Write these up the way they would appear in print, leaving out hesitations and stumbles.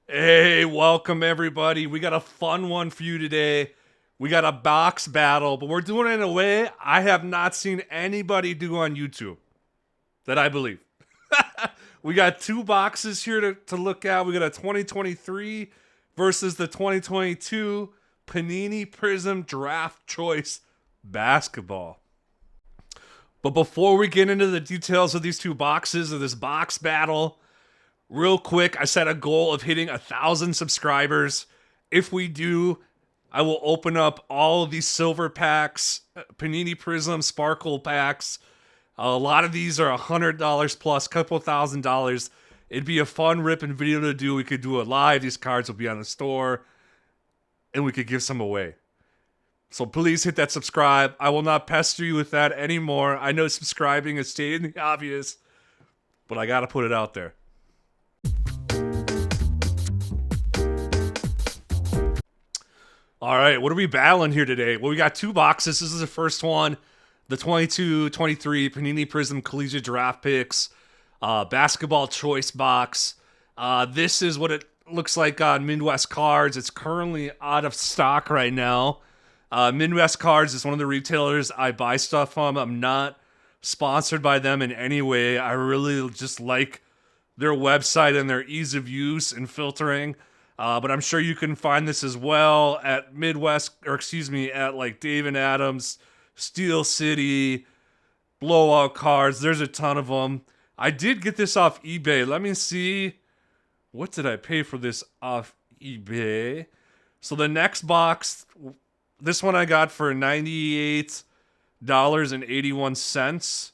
Hey, welcome everybody. We got a fun one for you today. We got a box battle, but we're doing it in a way I have not seen anybody do on YouTube that I believe. We got two boxes here to look at. We got a 2023 versus the 2022 Panini Prizm Draft Choice Basketball. But before we get into the details of these two boxes of this box battle, real quick, I set a goal of hitting 1,000 subscribers. If we do, I will open up all of these silver packs, Panini Prizm Sparkle packs. A lot of these are $100 plus, couple $1,000. It'd be a fun ripping video to do. We could do it live. These cards will be on the store, and we could give some away. So please hit that subscribe. I will not pester you with that anymore. I know subscribing is stating the obvious, but I gotta put it out there. All right, what are we battling here today? Well, we got two boxes. This is the first one, the 22-23 Panini Prizm Collegiate Draft Picks Basketball Choice Box. This is what it looks like on Midwest Cards. It's currently out of stock right now. Midwest Cards is one of the retailers I buy stuff from. I'm not sponsored by them in any way. I really just like their website and their ease of use and filtering. But I'm sure you can find this as well at at like Dave and Adams, Steel City, Blowout Cards. There's a ton of them. I did get this off eBay. Let me see. What did I pay for this off eBay? So the next box, this one I got for $98.81.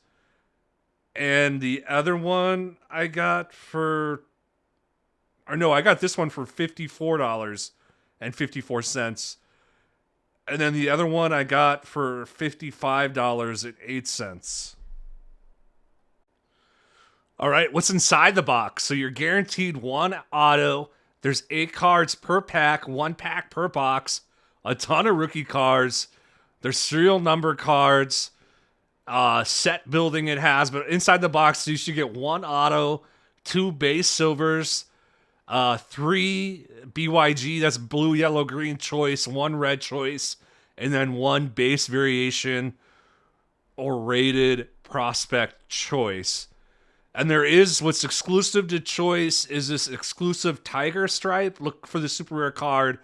And the other one I got for... Or no, I got this one for $54.54. And then the other one I got for $55.08. All right, what's inside the box? So you're guaranteed one auto. There's 8 cards per pack, 1 pack per box. A ton of rookie cards. There's serial number cards. Set building it has. But inside the box, you should get 1 auto, 2 base silvers, 3 BYG, that's blue, yellow, green choice, 1 red choice, and then 1 base variation or rated prospect choice. And there is, what's exclusive to choice is this exclusive tiger stripe. Look for the super rare card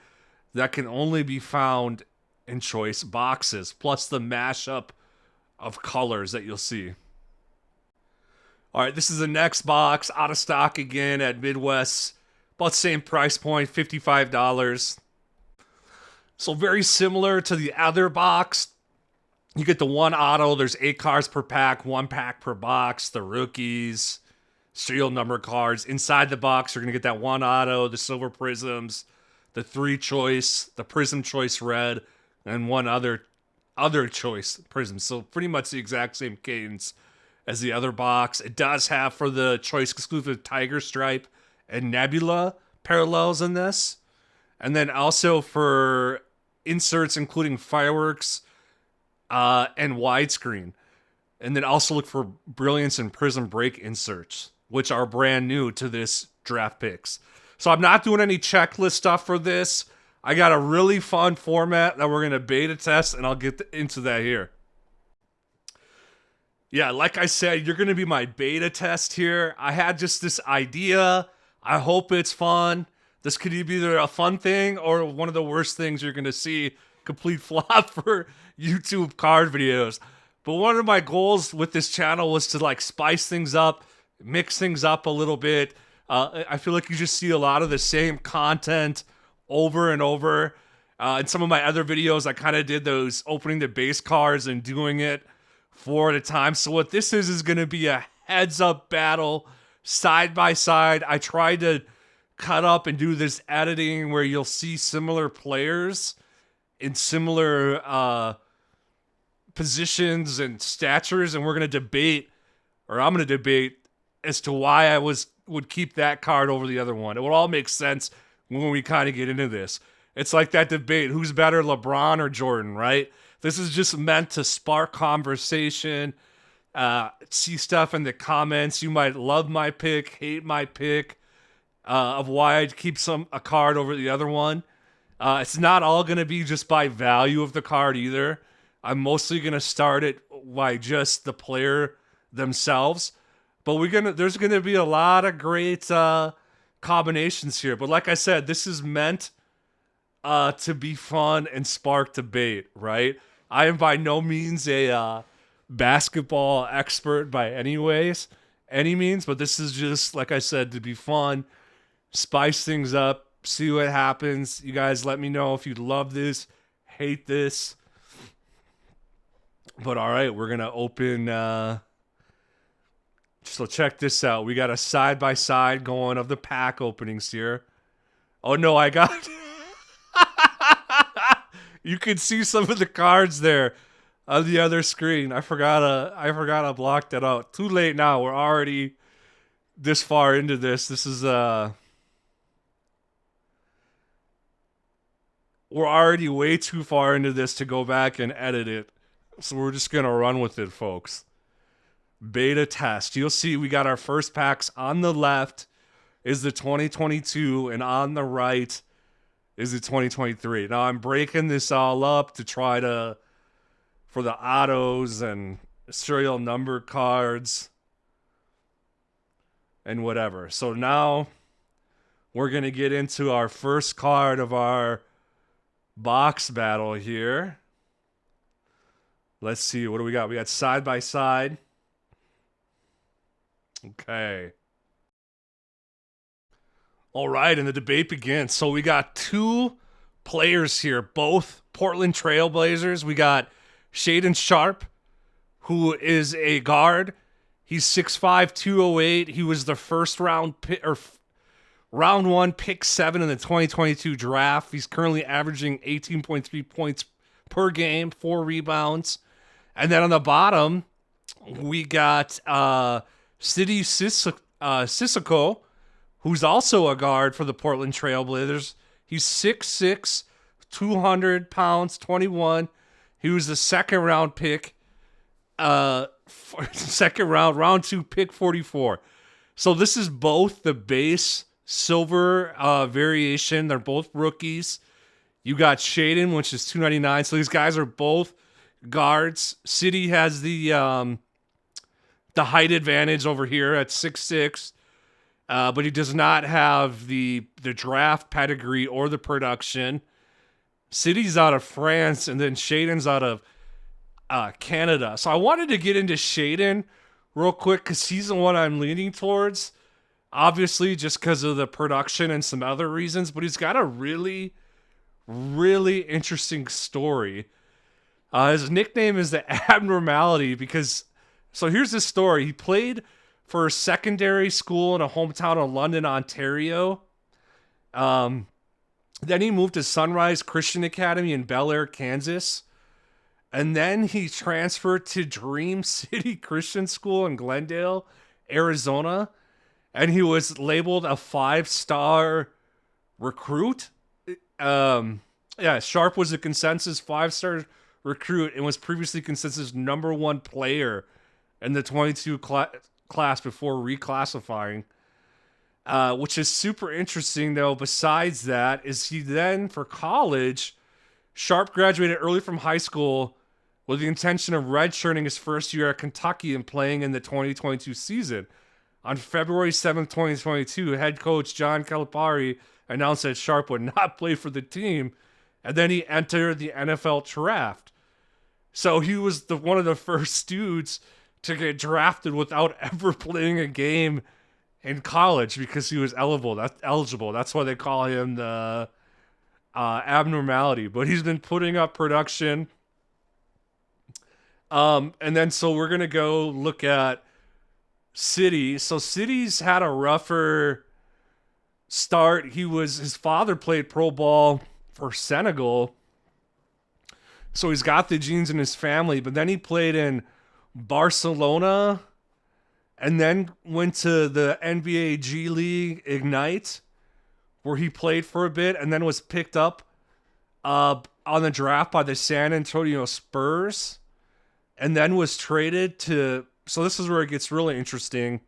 that can only be found in choice boxes, plus the mashup of colors that you'll see. All right, this is the next box, out of stock again at Midwest. About the same price point, $55. So very similar to the other box. You get the 1 auto. There's 8 cards per pack, 1 pack per box. The rookies, serial number cards. Inside the box, you're going to get that 1 auto, the silver prisms, the 3 choice, the prism choice red, and 1 other choice prism. So pretty much the exact same cadence as the other box. It does have, for the choice exclusive, tiger stripe and nebula parallels in this. And then also for inserts including fireworks and widescreen. And then also look for brilliance and prism break inserts, which are brand new to this draft picks. So I'm not doing any checklist stuff for this. I got a really fun format that we're going to beta test, and I'll get into that here. Yeah, like I said, you're going to be my beta test here. I had just this idea. I hope it's fun. This could be either a fun thing or one of the worst things you're going to see. Complete flop for YouTube card videos. But one of my goals with this channel was to like spice things up, mix things up a little bit. I feel like you just see a lot of the same content over and over. In some of my other videos, I kind of did those opening the base cards and doing it 4 at a time. So what this is going to be a heads up battle, side by side. I tried to cut up and do this editing where you'll see similar players in similar positions and statures, and we're going to debate, or I'm going to debate as to why I would keep that card over the other one. It will all make sense when we kind of get into this. It's like that debate, who's better, LeBron or Jordan, right? This is just meant to spark conversation, see stuff in the comments. You might love my pick, hate my pick. of why I'd keep a card over the other one. It's not all going to be just by value of the card either. I'm mostly going to start it by just the player themselves. But there's gonna be a lot of great combinations here. But like I said, this is meant to be fun and spark debate, right? I am by no means a basketball expert by any means, but this is just, like I said, to be fun, spice things up, see what happens. You guys let me know if you love this, hate this. But all right, we're gonna open. So check this out. We got a side-by-side going of the pack openings here. Oh, no, I got... You can see some of the cards there on the other screen. I forgot I blocked that out. Too late now. We're already this far into this. We're already way too far into this to go back and edit it. So we're just going to run with it, folks. Beta test. You'll see we got our first packs. On the left is the 2022 and on the right is the 2023. Now I'm breaking this all up to try to for the autos and serial number cards and whatever. So now we're going to get into our first card of our box battle here. Let's see, what do we got? We got side by side. Okay. All right, and the debate begins. So we got two players here, both Portland Trailblazers. We got Shaedon Sharpe, who is a guard. He's 6'5", 208. He was the first round pick, or round one, pick 7 in the 2022 draft. He's currently averaging 18.3 points per game, 4 rebounds. And then on the bottom, we got Sidy Cissoko, who's also a guard for the Portland Trailblazers. He's 6'6", 200 pounds, 21. He was the second round pick, round 2, pick 44. So this is both the base silver variation. They're both rookies. You got Shaedon, which is 299. So these guys are both guards. Sidy has the height advantage over here at 6'6", but he does not have the draft pedigree or the production. Sidy's out of France, and then Shaedon's out of Canada. So I wanted to get into Shaedon real quick because he's the one I'm leaning towards, obviously just because of the production and some other reasons, but he's got a really, really interesting story. His nickname is the Abnormality because... So here's the story. He played for a secondary school in a hometown of London, Ontario. Then he moved to Sunrise Christian Academy in Bel Air, Kansas. And then he transferred to Dream City Christian School in Glendale, Arizona. And he was labeled a 5-star recruit. Sharpe was a consensus 5-star recruit and was previously consensus number 1 player in the 22 class before reclassifying, which is super interesting, though. Besides that, is he then, for college, Sharpe graduated early from high school with the intention of redshirting his first year at Kentucky and playing in the 2022 season. On February 7th, 2022, head coach John Calipari announced that Sharpe would not play for the team, and then he entered the NFL draft. So he was one of the first dudes to get drafted without ever playing a game in college because he was eligible. That's why they call him the Abnormality. But he's been putting up production. And then so we're going to go look at Sidy. So Sidy's had a rougher start. His father played pro ball for Senegal. So he's got the genes in his family. But then he played in Barcelona, and then went to the NBA G League Ignite, where he played for a bit, and then was picked up on the draft by the San Antonio Spurs, and then was traded to... So this is where it gets really interesting.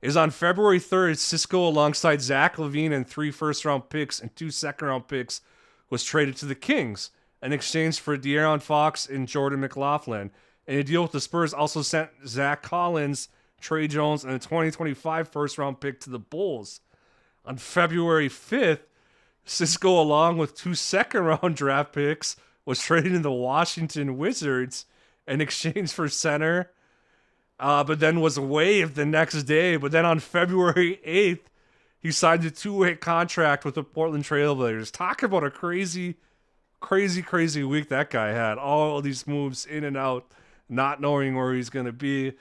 is on February 3rd, Cisco alongside Zach LaVine and 3 first-round picks and 2 second-round picks was traded to the Kings in exchange for De'Aaron Fox and Jordan McLaughlin. And a deal with the Spurs also sent Zach Collins, Trey Jones, and a 2025 first-round pick to the Bulls. On February 5th, Cisco, along with 2 second-round draft picks, was traded to the Washington Wizards in exchange for center, but then was waived the next day. But then on February 8th, he signed a 2-way contract with the Portland Trailblazers. Talk about a crazy week that guy had. All of these moves in and out, not knowing where he's going to be.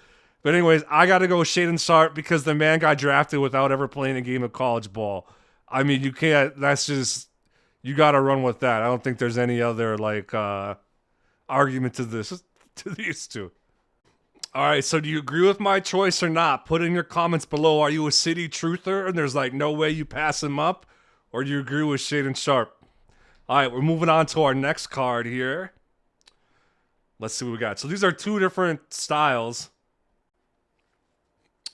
But anyways, I got to go with Shaedon Sharpe because the man got drafted without ever playing a game of college ball. I mean, you can't, that's just, you got to run with that. I don't think there's any other, argument to these two. All right, so do you agree with my choice or not? Put in your comments below. Are you a city truther and there's, no way you pass him up? Or do you agree with Shaedon Sharpe? All right, we're moving on to our next card here. Let's see what we got. So these are 2 different styles.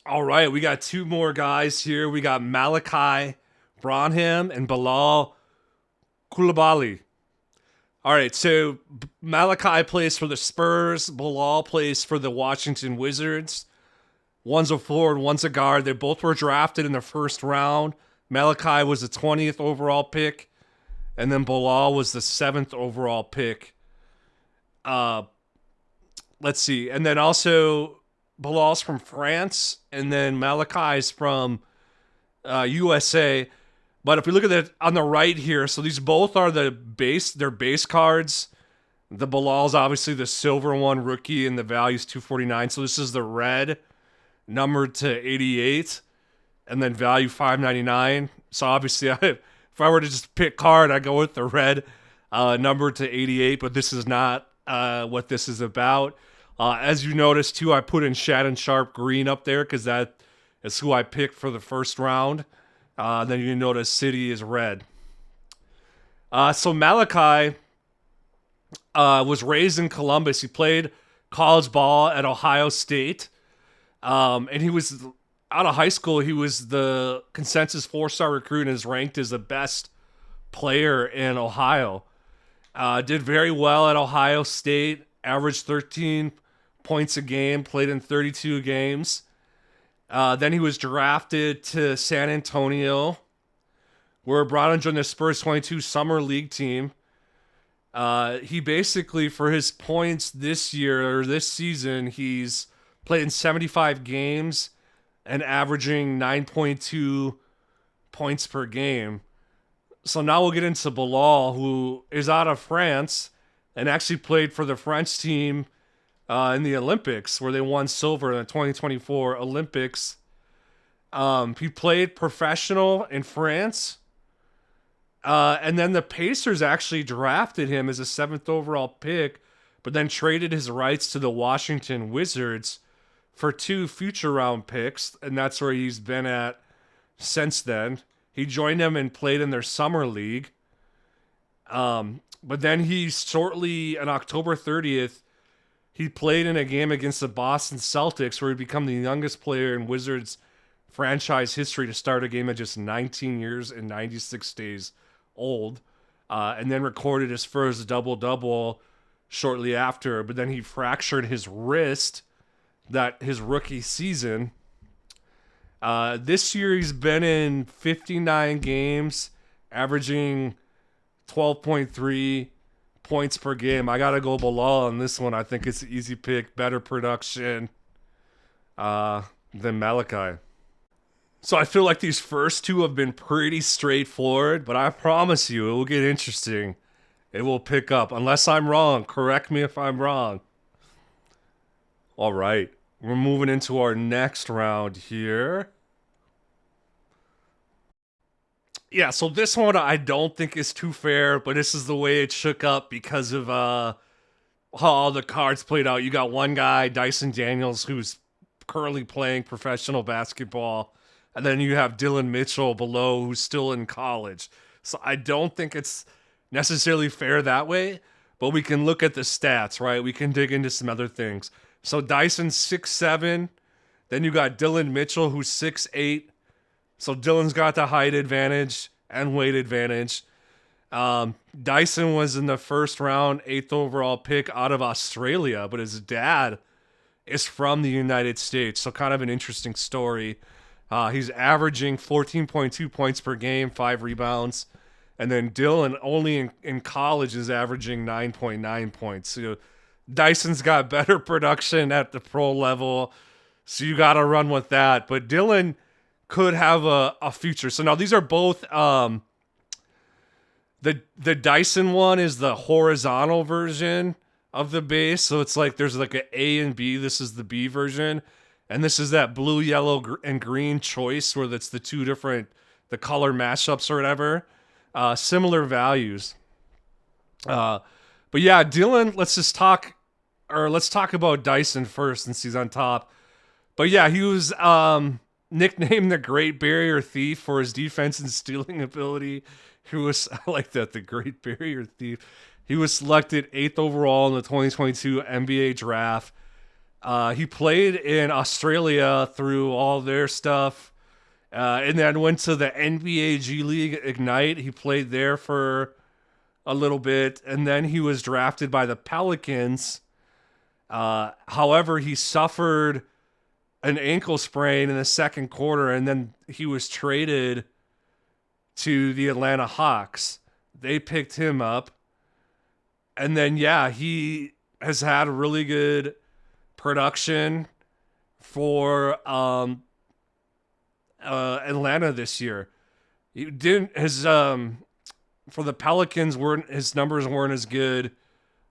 All right, we got 2 more guys here. We got Malachi Branham and Bilal Coulibaly. All right, so Malachi plays for the Spurs. Bilal plays for the Washington Wizards. One's a forward, one's a guard. They both were drafted in the first round. Malachi was the 20th overall pick, and then Bilal was the 7th overall pick. Let's see. And then also Bilal's from France, and then Malachi's from USA. But if we look at it on the right here, so these both are their base cards. The Bilal's obviously the silver one, rookie, and the value's 249. So this is the red, numbered to 88, and then value 599. So obviously, if I were to just pick card, I'd go with the red, numbered to 88. But this is not what this is about. As you notice, too, I put in Shaedon Sharpe green up there because that is who I picked for the first round. Then you notice City is red. So Malachi was raised in Columbus. He played college ball at Ohio State. And he was, out of high school, he was the consensus 4-star recruit and is ranked as the best player in Ohio. Did very well at Ohio State, averaged 13 points a game, played in 32 games. Then he was drafted to San Antonio, where brought in joined the Spurs 22 Summer League team. He basically, for his points this year, or this season, he's played in 75 games and averaging 9.2 points per game. So now we'll get into Bilal, who is out of France and actually played for the French team in the Olympics, where they won silver in the 2024 Olympics. He played professional in France. And then the Pacers actually drafted him as a 7th overall pick, but then traded his rights to the Washington Wizards for 2 future round picks. And that's where he's been at since then. He joined them and played in their summer league. But then he shortly, on October 30th, he played in a game against the Boston Celtics, where he'd become the youngest player in Wizards franchise history to start a game at just 19 years and 96 days old. And then recorded his first double-double shortly after. But then he fractured his wrist his rookie season. This year he's been in 59 games, averaging 12.3 points per game. I gotta go Bilal on this one. I think it's an easy pick, better production than Malachi. So I feel like these first 2 have been pretty straightforward, but I promise you it will get interesting. It will pick up. Unless I'm wrong. Correct me if I'm wrong. All right. We're moving into our next round here. Yeah, so this one I don't think is too fair, but this is the way it shook up because of how all the cards played out. You got one guy, Dyson Daniels, who's currently playing professional basketball, and then you have Dylan Mitchell below, who's still in college. So I don't think it's necessarily fair that way, but we can look at the stats, right? We can dig into some other things. So Dyson's 6'7", Then you got Dylan Mitchell, who's 6'8". So Dylan's got the height advantage and weight advantage. Dyson was in the first round, 8th overall pick out of Australia, but his dad is from the United States. So kind of an interesting story. He's averaging 14.2 points per game, 5 rebounds. And then Dylan, only in college, is averaging 9.9 points. So Dyson's got better production at the pro level. So you got to run with that. But Dylan could have a future. So now these are both... The Dyson one is the horizontal version of the base. So it's like there's like an A and B. This is the B version. And this is that blue, yellow, and green choice where that's the two different, the color mashups or whatever. Similar values. But yeah, Dylan, let's talk about Dyson first since he's on top. But yeah, he was nicknamed the Great Barrier Thief for his defense and stealing ability. He was, I like that, the Great Barrier Thief. He was selected 8th overall in the 2022 NBA draft. He played in Australia through all their stuff, and then went to the NBA G League Ignite. He played there for a little bit, and then he was drafted by the Pelicans. However, he suffered an ankle sprain in the second quarter, and then he was traded to the Atlanta Hawks. They picked him up. And then, yeah, he has had a really good production for Atlanta this year. He didn't for the Pelicans his numbers weren't as good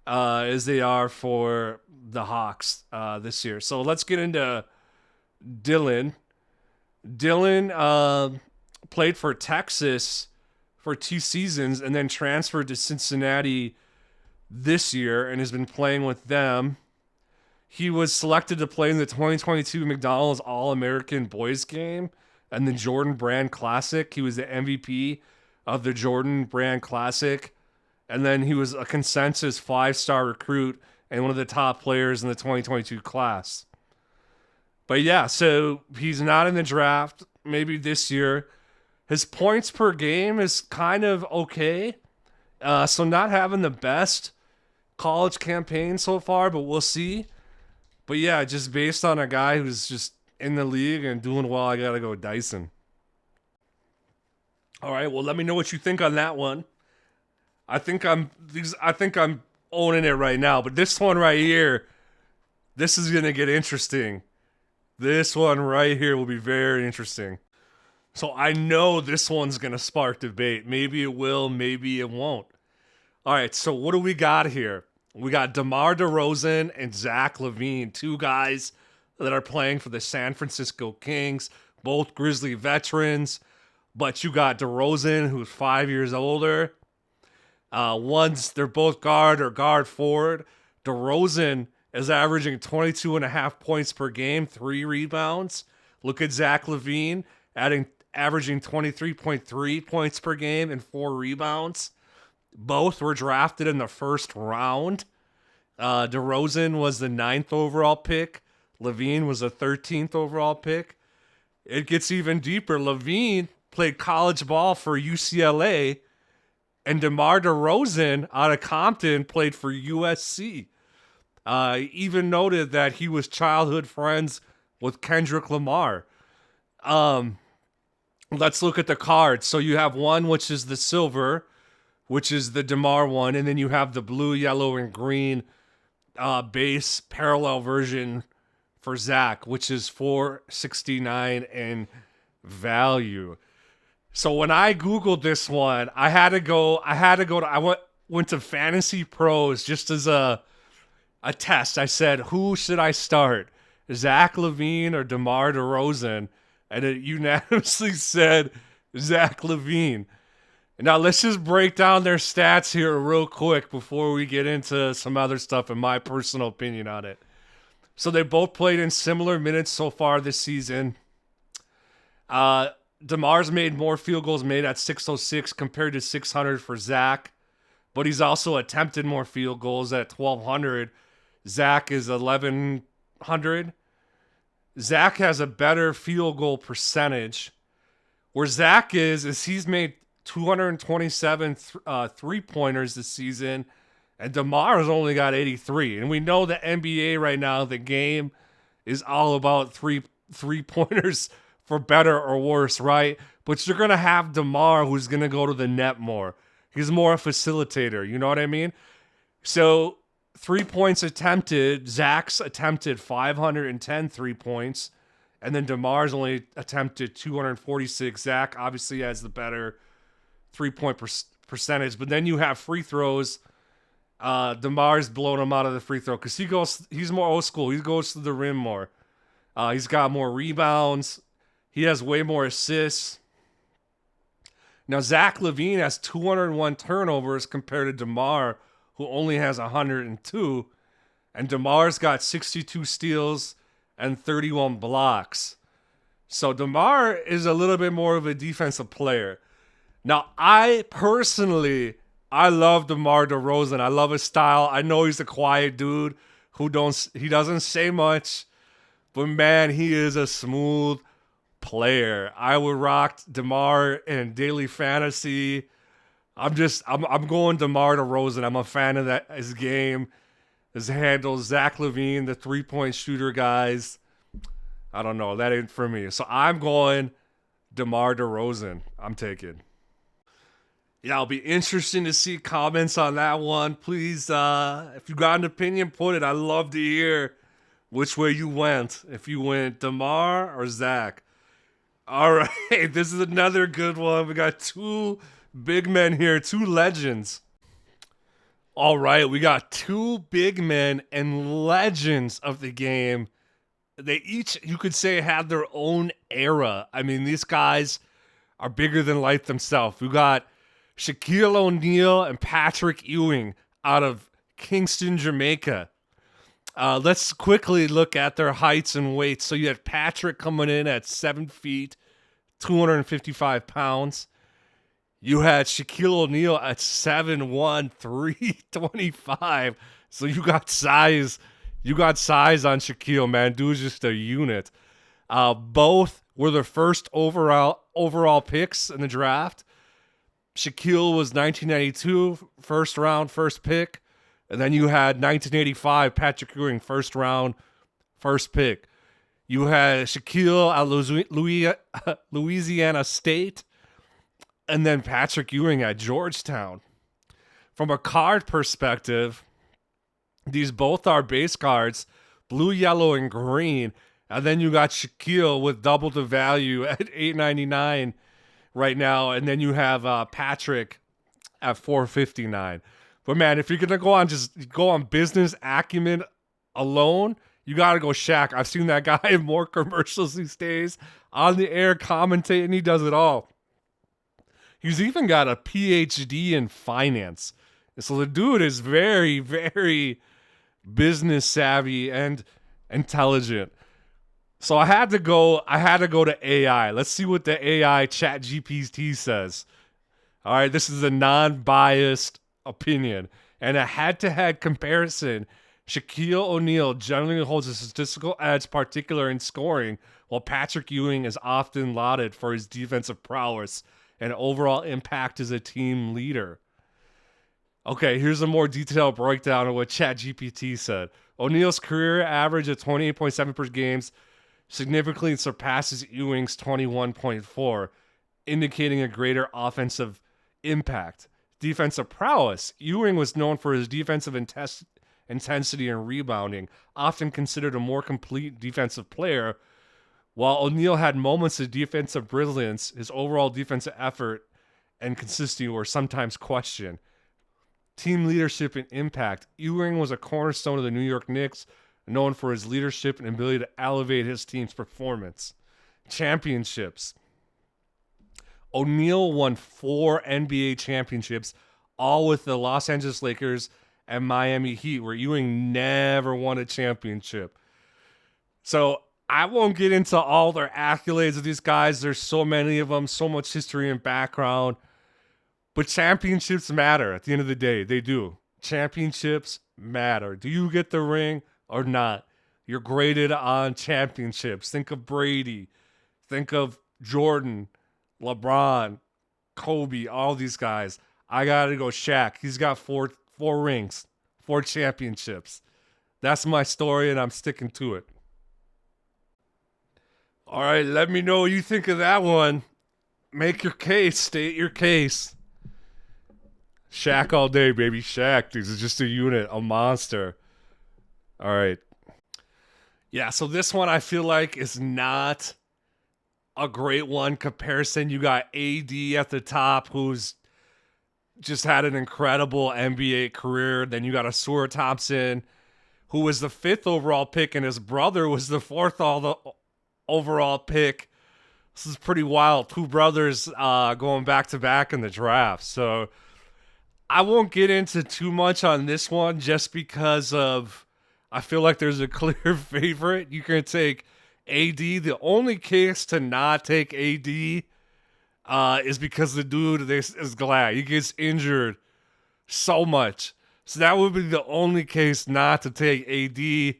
as they are for the Hawks this year. So let's get into Dylan. Dylan played for Texas for 2 seasons and then transferred to Cincinnati this year and has been playing with them. He was selected to play in the 2022 McDonald's All-American Boys Game and the Jordan Brand Classic. He was the MVP of the Jordan Brand Classic. And then he was a consensus 5-star recruit and one of the top players in the 2022 class. But yeah, so he's not in the draft maybe this year. His points per game is kind of okay. So not having the best college campaign so far, but we'll see. But yeah, just based on a guy who's just in the league and doing well, I got to go with Dyson. All right, well, let me know what you think on that one. I think I'm owning it right now, but this one right here, this is going to get interesting. This one right here will be very interesting. So I know this one's going to spark debate. Maybe it will, maybe it won't. All right, so what do we got here? We got DeMar DeRozan and Zach LaVine, 2 guys that are playing for the San Francisco Kings, both Grizzly veterans. But you got DeRozan, who's 5 years older. They're both guard or guard forward. DeRozan is averaging 22.5 points per game, 3 rebounds. Look at Zach LaVine, averaging 23.3 points per game and 4 rebounds. Both were drafted in the first round. DeRozan was the 9th overall pick. LaVine was the 13th overall pick. It gets even deeper. LaVine played college ball for UCLA, and DeMar DeRozan out of Compton played for USC. Even noted that he was childhood friends with Kendrick Lamar. Let's look at the cards. So you have one, which is the silver, which is the DeMar one, and then you have the blue, yellow, and green base parallel version for Zach, which is $469 in value. So when I Googled this one, I went to Fantasy Pros just as a test. I said, who should I start? Zach LaVine or DeMar DeRozan? And it unanimously said Zach LaVine. Now let's just break down their stats here real quick before we get into some other stuff and my personal opinion on it. So they both played in similar minutes so far this season. DeMar's made more field goals made at 606 compared to 600 for Zach, but he's also attempted more field goals at 1,200. Zach is 1,100. Zach has a better field goal percentage. Where Zach is he's made 227 3-pointers this season, and DeMar's only got 83. And we know the NBA right now, the game is all about three-pointers for better or worse, right? But you're gonna have DeMar, who's gonna go to the net more. He's more a facilitator. You know what I mean? So 3 points attempted. Zach's attempted 510 3 points. And then DeMar's only attempted 246. Zach obviously has the better 3-point percentage. But then you have free throws. DeMar's blown him out of the free throw because he's more old school. He goes to the rim more. He's got more rebounds. He has way more assists. Now, Zach LaVine has 201 turnovers compared to DeMar, who only has 102. And DeMar's got 62 steals and 31 blocks. So DeMar is a little bit more of a defensive player. Now, I love DeMar DeRozan. I love his style. I know he's a quiet dude he doesn't say much, but man, he is a smooth player. I would rock DeMar in daily fantasy. I'm going DeMar DeRozan. I'm a fan of his game, his handles. Zach LaVine, the 3-point shooter guys. I don't know. That ain't for me. So I'm going DeMar DeRozan. I'm taking. Yeah, it'll be interesting to see comments on that one. Please, if you got an opinion, put it. I'd love to hear which way you went. If you went DeMar or Zach. All right, this is another good one. We got two big men here, two legends. All right, we got two big men and legends of the game. They each, you could say, had their own era. I mean, these guys are bigger than life themselves. We got Shaquille O'Neal and Patrick Ewing out of Kingston, Jamaica. Let's quickly look at their heights and weights. So you had Patrick coming in at 7 feet, 255 pounds. You had Shaquille O'Neal at 7'1", 325. So you got size. You got size on Shaquille, man. Dude's just a unit. Both were the first overall picks in the draft. Shaquille was 1992, first round, first pick. And then you had 1985, Patrick Ewing, first round, first pick. You had Shaquille at Louisiana State, and then Patrick Ewing at Georgetown. From a card perspective, these both are base cards, blue, yellow, and green. And then you got Shaquille with double the value at $8.99 right now. And then you have Patrick at $4.59. But man, if you're gonna go on business acumen alone, you gotta go Shaq. I've seen that guy in more commercials these days, on the air commentating. He does it all. He's even got a PhD in finance. So the dude is very, very business savvy and intelligent. So I had to go to AI. Let's see what the AI Chat GPT says. All right, this is a non-biased opinion and a head-to-head comparison. Shaquille O'Neal generally holds a statistical edge, particularly in scoring, while Patrick Ewing is often lauded for his defensive prowess and overall impact as a team leader. Okay, here's a more detailed breakdown of what ChatGPT said. O'Neal's career average of 28.7 per games significantly surpasses Ewing's 21.4, indicating a greater offensive impact. Defensive prowess. Ewing was known for his defensive intensity and rebounding, often considered a more complete defensive player. While O'Neal had moments of defensive brilliance, his overall defensive effort and consistency were sometimes questioned. Team leadership and impact. Ewing was a cornerstone of the New York Knicks, known for his leadership and ability to elevate his team's performance. Championships. O'Neal won 4 NBA championships, all with the Los Angeles Lakers and Miami Heat, where Ewing never won a championship. So I won't get into all their accolades of these guys. There's so many of them, so much history and background. But championships matter at the end of the day. They do. Championships matter. Do you get the ring or not? You're graded on championships. Think of Brady. Think of Jordan, LeBron, Kobe, all these guys. I gotta go Shaq. He's got four rings, 4 championships. That's my story, and I'm sticking to it. All right, let me know what you think of that one. Make your case. State your case. Shaq all day, baby. Shaq. This is just a unit, a monster. All right. Yeah, so this one I feel like is not a great one comparison. You got AD at the top, who's just had an incredible NBA career. Then you got Asura Thompson, who was the 5th overall pick, and his brother was the 4th overall pick. This is pretty wild. 2 brothers going back to back in the draft. So I won't get into too much on this one just because of I feel like there's a clear favorite. You can take AD. The only case to not take AD is because the dude is glad. He gets injured so much. So that would be the only case not to take AD.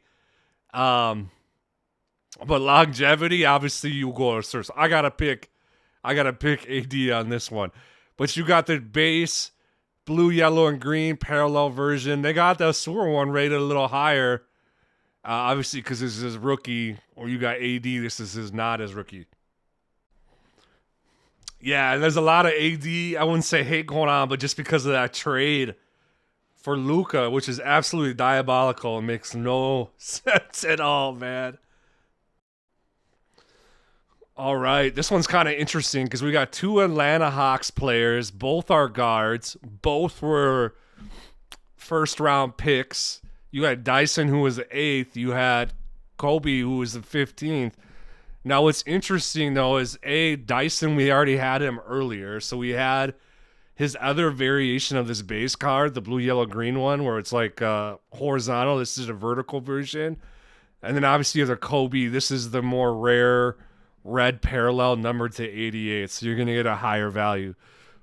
But longevity, obviously you go to search. I gotta pick AD on this one. But you got the base blue, yellow, and green parallel version. They got the sewer one rated a little higher. Obviously, because this is his rookie, or you got AD, this is his not his rookie. Yeah, and there's a lot of AD, I wouldn't say hate going on, but just because of that trade for Luka, which is absolutely diabolical and makes no sense at all, man. All right, this one's kind of interesting because we got 2 Atlanta Hawks players. Both are guards. Both were first-round picks. You had Dyson, who was the 8th. You had Kobe, who was the 15th. Now, what's interesting, though, is Dyson, we already had him earlier. So we had his other variation of this base card, the blue, yellow, green one, where it's like horizontal. This is a vertical version. And then obviously you have the Kobe. This is the more rare red parallel numbered to 88. So you're going to get a higher value.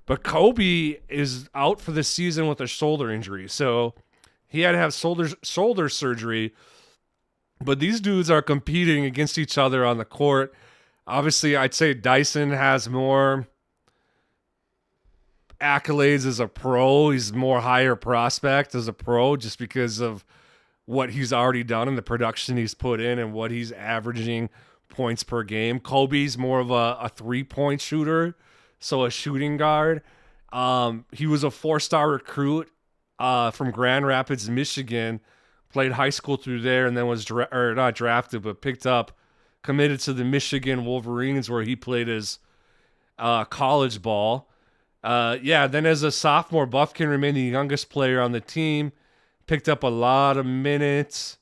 But Kobe is out for the season with a shoulder injury. So he had to have shoulder surgery. But these dudes are competing against each other on the court. Obviously, I'd say Dyson has more accolades as a pro. He's more higher prospect as a pro just because of what he's already done and the production he's put in and what he's averaging points per game. Kobe's more of a 3-point shooter, so a shooting guard. He was a 4-star recruit from Grand Rapids, Michigan. Played high school through there and then was not drafted, but picked up, committed to the Michigan Wolverines where he played his college ball. Then as a sophomore, Buffkin remained the youngest player on the team. Picked up a lot of minutes.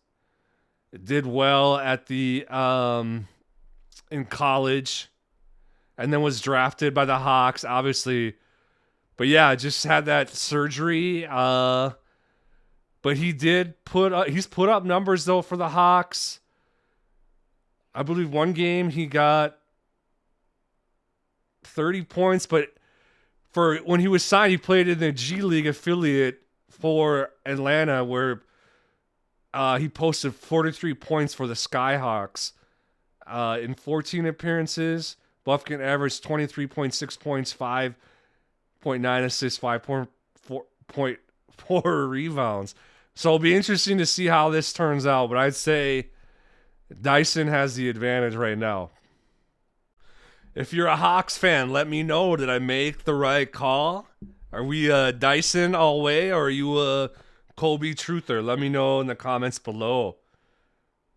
Did well at the in college. And then was drafted by the Hawks, obviously. But yeah, just had that surgery. But he's put up numbers, though, for the Hawks. I believe one game he got 30 points, but for when he was signed, he played in the G League affiliate for Atlanta, where he posted 43 points for the Skyhawks in 14 appearances. Buffkin averaged 23.6 points, 5.9 assists, 5.4 rebounds. So it'll be interesting to see how this turns out, but I'd say Dyson has the advantage right now. If you're a Hawks fan, let me know. Did I make the right call? Are we Dyson all way, or are you a Kobe truther? Let me know in the comments below.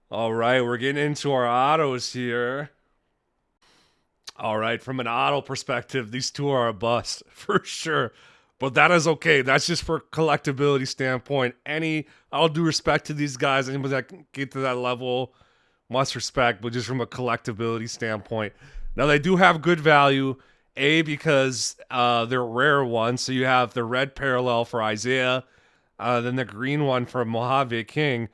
All right, we're getting into our autos here. All right, from an auto perspective, these two are a bust for sure. But that is okay. That's just for collectability standpoint. I'll do respect to these guys. Anybody that can get to that level, much respect. But just from a collectability standpoint. Now, they do have good value. Because they're rare ones. So you have the red parallel for Isaiah. Then the green one for Mojave King,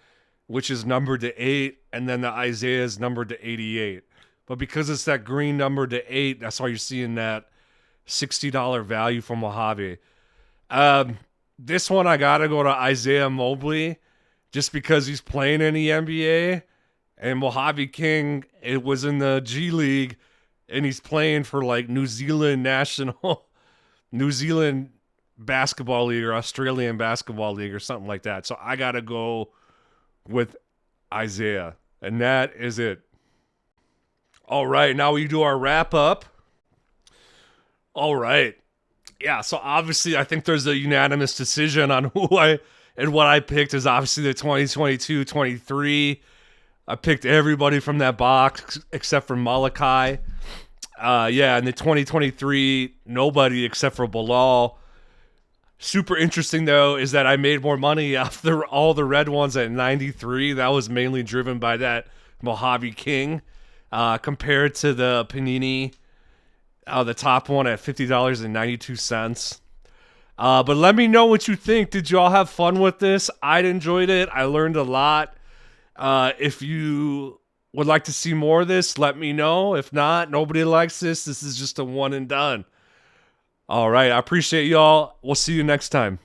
which is numbered to 8. And then the Isaiah is numbered to 88. But because it's that green numbered to 8, that's why you're seeing that $60 value for Mojave. This one I gotta go to Isaiah Mobley, just because he's playing in the NBA, And Mojave King, it was in the G League, and he's playing for like New Zealand national, New Zealand basketball league or Australian basketball league or something like that. So I gotta go with Isaiah, and that is it. All right, now we do our wrap up. All right. Yeah, so obviously I think there's a unanimous decision on who I and what I picked is obviously the 2022-23. I picked everybody from that box except for Malachi. Yeah, and the 2023, nobody except for Bilal. Super interesting, though, is that I made more money off all the red ones at 93. That was mainly driven by that Mojave King compared to the Panini, the top one at $50.92. But let me know what you think. Did y'all have fun with this? I enjoyed it. I learned a lot. If you would like to see more of this, let me know. If not, nobody likes this. This is just a one and done. All right. I appreciate y'all. We'll see you next time.